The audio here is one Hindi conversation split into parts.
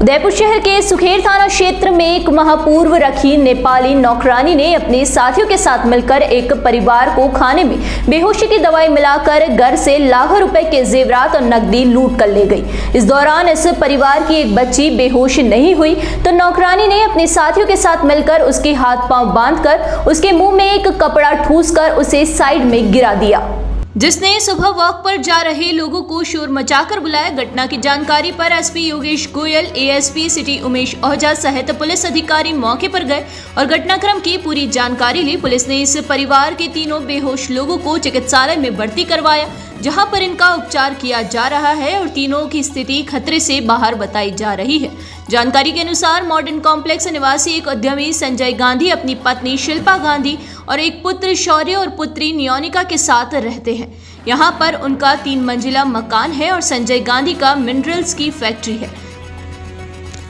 उदयपुर शहर के सुखेर थाना क्षेत्र में एक महापूर्व रखी नेपाली नौकरानी ने अपने साथियों के साथ मिलकर एक परिवार को खाने में बेहोशी की दवाई मिलाकर घर से लाखों रुपए के जेवरात और नकदी लूट कर ले गई। इस दौरान इस परिवार की एक बच्ची बेहोश नहीं हुई तो नौकरानी ने अपने साथियों के साथ मिलकर उसके हाथ पांव बांधकर उसके मुंह में एक कपड़ा ठूसकर उसे साइड में गिरा दिया, जिसने सुबह वॉक पर जा रहे लोगों को शोर मचाकर बुलाया। घटना की जानकारी पर SP Yogesh Goyal, ASP city Umesh Ojha सहित पुलिस अधिकारी मौके पर गए और घटनाक्रम की पूरी जानकारी ली। पुलिस ने इस परिवार के तीनों बेहोश लोगों को चिकित्सालय में भर्ती करवाया, जहां पर इनका उपचार किया जा रहा है और तीनों की स्थिति खतरे से बाहर बताई जा रही है। जानकारी के अनुसार मॉडर्न कॉम्प्लेक्स निवासी एक उद्यमी संजय गांधी अपनी पत्नी शिल्पा गांधी और एक पुत्र शौर्य और पुत्री नियोनिका के साथ रहते हैं। यहाँ पर उनका 3 मंजिला मकान है और संजय गांधी का मिनरल्स की फैक्ट्री है।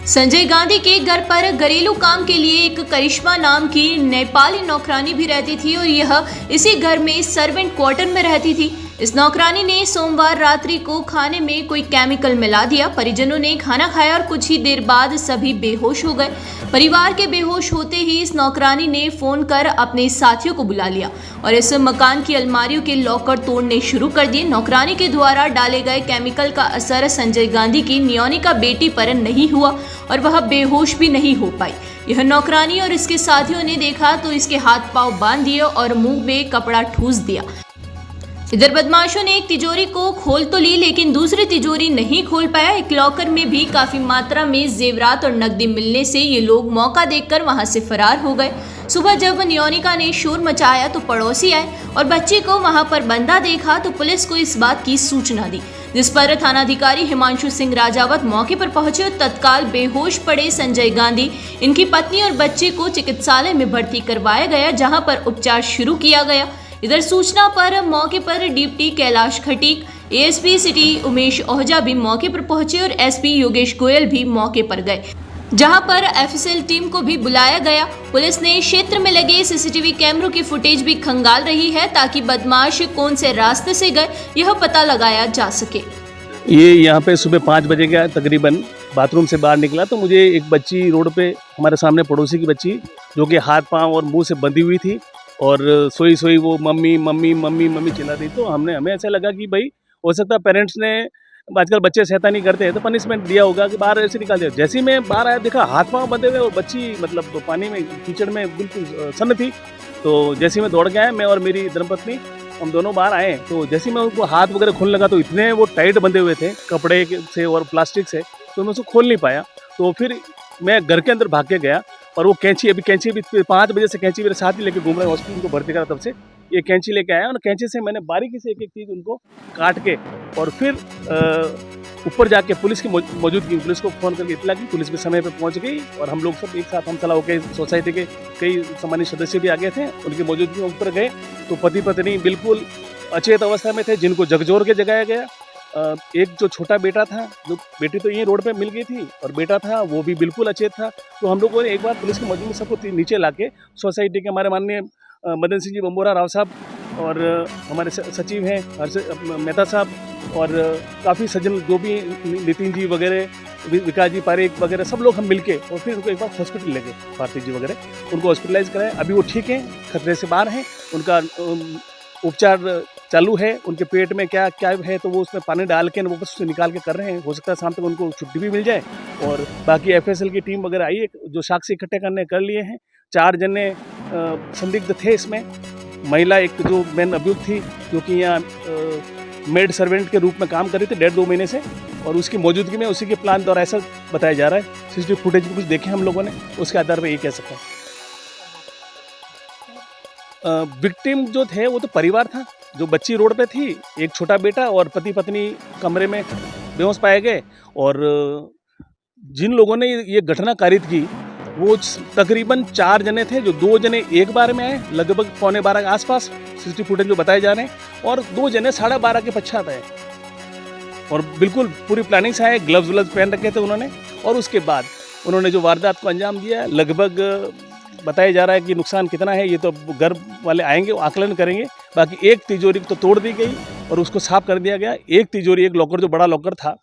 संजय गांधी के घर पर घरेलू काम के लिए एक करिश्मा नाम की नेपाली नौकरानी भी रहती थी और यह इसी घर में सर्वेंट क्वार्टर में रहती थी। इस नौकरानी ने सोमवार रात्रि को खाने में कोई केमिकल मिला दिया। परिजनों ने खाना खाया और कुछ ही देर बाद सभी बेहोश हो गए। परिवार के बेहोश होते ही इस नौकरानी ने फोन कर अपने साथियों को बुला लिया और इस मकान की अलमारियों के लॉकर तोड़ने शुरू कर दिए। नौकरानी के द्वारा डाले गए केमिकल का असर संजय गांधी की नियोनिका बेटी पर नहीं हुआ और वह बेहोश भी नहीं हो पाई। यह नौकरानी और इसके साथियों ने देखा तो इसके हाथ पांव बांध दिए और मुंह में कपड़ा ठूस दिया। इधर बदमाशों ने एक तिजोरी को खोल तो ली लेकिन दूसरी तिजोरी नहीं खोल पाया। एक लॉकर में भी काफी मात्रा में जेवरात और नकदी मिलने से ये लोग मौका देखकर वहां से फरार हो गए। सुबह जब नियोनिका ने शोर मचाया तो पड़ोसी आए और बच्ची को वहां पर बंधा देखा तो पुलिस को इस बात की सूचना दी, जिस पर थानाधिकारी हिमांशु सिंह राजावत मौके पर पहुंचे और तत्काल बेहोश पड़े संजय गांधी, इनकी पत्नी और बच्चे को चिकित्सालय में भर्ती करवाया गया, जहां पर उपचार शुरू किया गया। इधर सूचना पर मौके पर deputy Kailash Khatik, ASP city Umesh Ojha भी मौके पर पहुंचे और एसपी योगेश गोयल भी मौके पर गए, जहां पर एफएसएल टीम को भी बुलाया गया। पुलिस ने क्षेत्र में लगे सीसीटीवी कैमरों की फुटेज भी खंगाल रही है ताकि बदमाश कौन से रास्ते से गए यह पता लगाया जा सके। ये यहाँ पे सुबह 5 बजे का तकरीबन बाथरूम से बाहर निकला तो मुझे एक बच्ची रोड पे, हमारे सामने पड़ोसी की बच्ची जो कि हाथ पांव और मुंह से बंधी हुई थी और सोई सोई वो मम्मी मम्मी मम्मी मम्मी चिल्ला रही। तो हमें ऐसा लगा कि भाई हो सकता है पेरेंट्स ने, आजकल बच्चे शैतानी करते हैं तो पनिशमेंट दिया होगा कि बाहर ऐसे निकाल दिया। जैसे ही मैं बाहर आया देखा हाथ पांव बंधे हुए और बच्ची मतलब पानी में कीचड़ में बिल्कुल सन्न थी। तो जैसे ही मैं दौड़ गया, मैं और मेरी धर्मपत्नी हम दोनों बाहर आए तो जैसे ही मैं उनको हाथ वगैरह खोलने लगा तो इतने वो टाइट बंधे हुए थे कपड़े से और प्लास्टिक से, तो मैं उसको खोल नहीं पाया। तो फिर मैं घर के अंदर भाग के गया और वो कैंची भी 5 बजे से कैंची मेरे साथ ही लेके घूम रहे, हॉस्पिटल को भर्ती करा तब से ये कैंची लेके आया और कैंची से मैंने बारीकी से एक एक चीज़ उनको काट के और फिर ऊपर जाके पुलिस की मौजूदगी, पुलिस को फ़ोन करके इतला की। पुलिस भी समय पर पहुंच गई और हम लोग सब एक साथ हम चला होकर सोसाइटी के कई सम्मानित सदस्य भी आ गए थे, उनकी मौजूदगी में ऊपर गए तो पति पत्नी बिल्कुल अचेत अवस्था में थे, जिनको झकझोर के जगाया गया। एक जो छोटा बेटा था, जो बेटी तो यहीं रोड पे मिल गई थी और बेटा था वो भी बिल्कुल अचेत था। तो हम लोगों ने एक बार पुलिस की मौजूदगी में सबको नीचे लाके सोसाइटी के हमारे माननीय मदन सिंह जी बंबोरा राव साहब और हमारे सचिव हैं मेहता साहब और काफ़ी सज्जन जो भी नितिन जी वगैरह, विकास जी पारेख वगैरह सब लोग हम मिलके और फिर उनको एक बार हॉस्पिटल ले गए, भारती जी वगैरह, उनको हॉस्पिटलाइज कराए। अभी वो ठीक हैं, खतरे से बाहर हैं, उनका उपचार चालू है। उनके पेट में क्या क्या है तो वो उसमें पानी डाल के वो बस उसे निकाल के कर रहे हैं। हो सकता है शाम तक उनको छुट्टी भी मिल जाए। और बाकी एफएसएल की टीम वगैरह आई है, जो साक्ष्य इकट्ठे करने कर लिए हैं। 4 जने संदिग्ध थे इसमें, महिला एक जो मेन अभियुक्त थी जो कि यहाँ मेड सर्वेंट के रूप में काम कर रही थी 1.5-2 महीने से, और उसकी मौजूदगी में उसी के प्लान द्वारा ऐसा बताया जा रहा है। सीसीटीवी फुटेज भी कुछ देखे हम लोगों ने, उसके आधार पर ये कह सकते हैं। विक्टिम जो थे वो तो परिवार था, जो बच्ची रोड पे थी, एक छोटा बेटा और पति पत्नी कमरे में बेहोश पाए गए। और जिन लोगों ने ये घटना कारित की वो तकरीबन 4 जने थे, जो 2 जने एक बार में आए लगभग 11:15 के आसपास सीसीटीवी फुटेज जो बताए जा रहे हैं, और 2 जने 12:30 के पश्चात आए और बिल्कुल पूरी प्लानिंग से आए। ग्लव्स व्लव्स पहन रखे थे उन्होंने और उसके बाद उन्होंने जो वारदात को अंजाम दिया, लगभग बताया जा रहा है कि नुकसान कितना है ये तो घर वाले आएंगे, वो आकलन करेंगे। बाकी एक तिजोरी तो तोड़ दी गई और उसको साफ कर दिया गया। एक तिजोरी, एक लॉकर जो बड़ा लॉकर था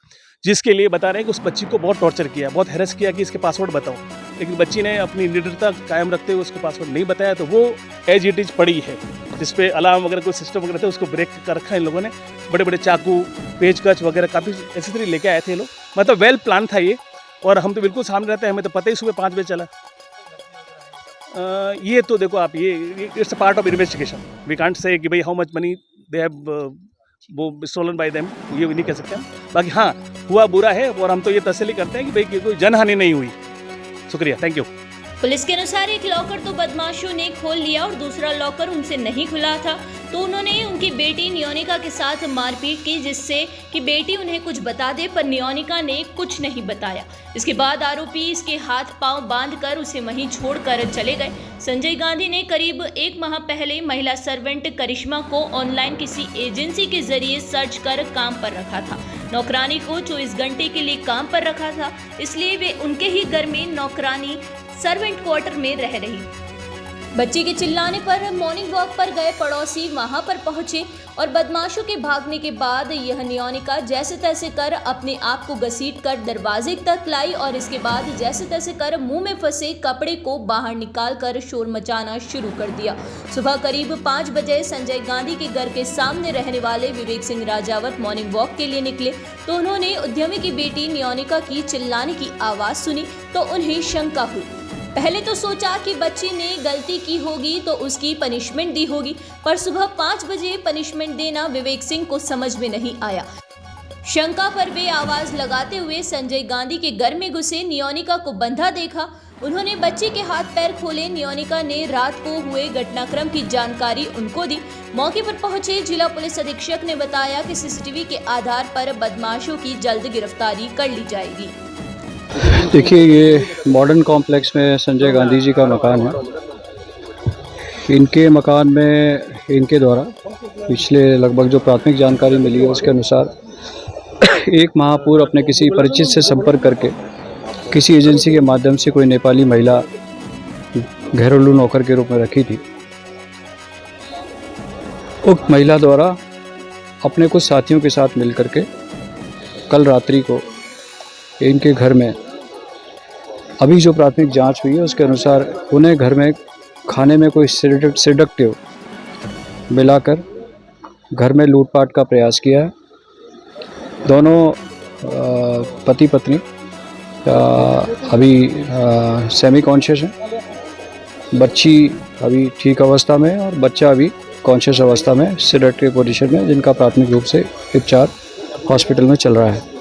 जिसके लिए बता रहे हैं कि उस बच्ची को बहुत टॉर्चर किया, बहुत हैरेस किया कि इसके पासवर्ड बताओ, लेकिन बच्ची ने अपनी निडरता कायम रखते हुए उसको पासवर्ड नहीं बताया, तो वो एज इट इज पड़ी है, जिसपे अलार्म वगैरह कोई सिस्टम वगैरह थे उसको ब्रेक कर रखा है इन लोगों ने। बड़े बड़े चाकू, पेचकश वगैरह काफ़ी एक्सेसरी लेके आए थे ये लोग, मतलब वेल प्लान था ये। और हम तो बिल्कुल सामने रहते हैं, हमें तो पता ही सुबह 5 बजे चला। ये तो देखो आप, ये it's a part of investigation, we can't say कि भाई how much money they have वो स्टोलन बाय देम, ये भी नहीं कह सकते हम। बाकी हाँ, हुआ बुरा है और हम तो ये तसल्ली करते हैं कि भाई कोई जनहानि नहीं हुई। शुक्रिया, थैंक यू। पुलिस के अनुसार एक लॉकर तो बदमाशों ने खोल लिया और दूसरा लॉकर उनसे नहीं खुला था, तो उन्होंने उनकी बेटी नियोनिका के साथ मारपीट की, जिससे कि बेटी उन्हें कुछ बता दे, पर नियोनिका ने कुछ नहीं बताया। इसके बाद आरोपी इसके हाथ पांव बांधकर उसे वहीं छोड़कर चले गए। संजय गांधी ने करीब 1 माह पहले महिला सर्वेंट करिश्मा को ऑनलाइन किसी एजेंसी के जरिए सर्च कर काम पर रखा था। नौकरानी को 24 घंटे के लिए काम पर रखा था, इसलिए वे उनके ही घर में नौकरानी सर्वेंट क्वार्टर में रह रही। बच्ची के चिल्लाने पर मॉर्निंग वॉक पर गए पड़ोसी वहां पर पहुंचे और बदमाशों के भागने के बाद यह नियोनिका जैसे तैसे कर अपने आप को घसीटकर दरवाजे तक लाई और इसके बाद जैसे तैसे कर मुंह में फंसे कपड़े को बाहर निकालकर शोर मचाना शुरू कर दिया। सुबह करीब 5 बजे संजय गांधी के घर के सामने रहने वाले विवेक सिंह राजावत मॉर्निंग वॉक के लिए निकले, तो उन्होंने उद्यमी की बेटी नियोनिका की चिल्लाने की आवाज सुनी तो उन्हें शंका हुई। पहले तो सोचा कि बच्ची ने गलती की होगी तो उसकी पनिशमेंट दी होगी, पर सुबह 5 बजे पनिशमेंट देना विवेक सिंह को समझ में नहीं आया। शंका पर वे आवाज लगाते हुए संजय गांधी के घर में घुसे, नियोनिका को बंधा देखा। उन्होंने बच्ची के हाथ पैर खोले। नियोनिका ने रात को हुए घटनाक्रम की जानकारी उनको दी। मौके पर पहुंचे जिला पुलिस अधीक्षक ने बताया कि सीसीटीवी के आधार पर बदमाशों की जल्द गिरफ्तारी कर ली जाएगी। देखिए, ये मॉडर्न कॉम्प्लेक्स में संजय गांधी जी का मकान है। इनके मकान में इनके द्वारा पिछले लगभग जो प्राथमिक जानकारी मिली है उसके अनुसार 1 माह पूर्व अपने किसी परिचित से संपर्क करके किसी एजेंसी के माध्यम से कोई नेपाली महिला घरेलू नौकर के रूप में रखी थी। उक्त महिला द्वारा अपने कुछ साथियों के साथ मिलकर के कल रात्रि को इनके घर में, अभी जो प्राथमिक जांच हुई है उसके अनुसार उन्हें घर में खाने में कोई सेडेक्टिव मिलाकर घर में लूटपाट का प्रयास किया है। दोनों पति पत्नी अभी सेमी कॉन्शियस हैं। बच्ची अभी ठीक अवस्था में है और बच्चा अभी कॉन्शियस अवस्था में सेडेक्टिव पोजीशन में, जिनका प्राथमिक रूप से उपचार हॉस्पिटल में चल रहा है।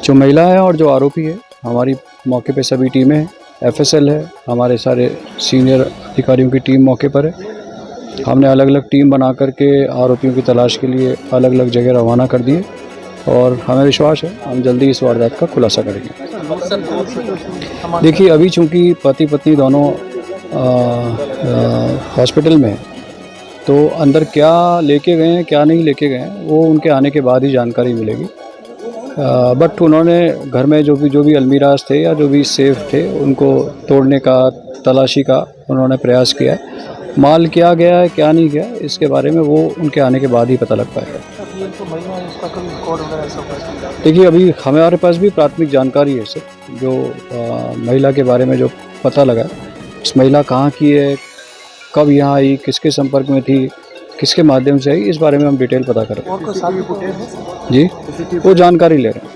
जो महिला है और जो आरोपी है, हमारी मौके पे सभी टीमें हैं, एफएसएल है, हमारे सारे सीनियर अधिकारियों की टीम मौके पर है। हमने अलग अलग टीम बना करके आरोपियों की तलाश के लिए अलग अलग जगह रवाना कर दिए और हमें विश्वास है हम जल्दी इस वारदात का खुलासा करेंगे। देखिए, अभी चूँकि पति पत्नी दोनों हॉस्पिटल में हैं, तो अंदर क्या लेके गए हैं क्या नहीं लेके गए हैं वो उनके आने के बाद ही जानकारी मिलेगी। बट उन्होंने घर में जो भी अलमीराज थे या जो भी सेफ थे उनको तोड़ने का, तलाशी का उन्होंने प्रयास किया है। माल क्या गया है क्या नहीं गया इसके बारे में वो उनके आने के बाद ही पता लग पाएगा। देखिए, अभी हमारे पास भी प्राथमिक जानकारी है सर, जो महिला के बारे में जो पता लगा, उस महिला कहाँ की है, कब यहाँ आई, किसके संपर्क में थी, किसके माध्यम से आई, इस बारे में हम डिटेल पता करें। जी, वो जानकारी ले रहे हैं।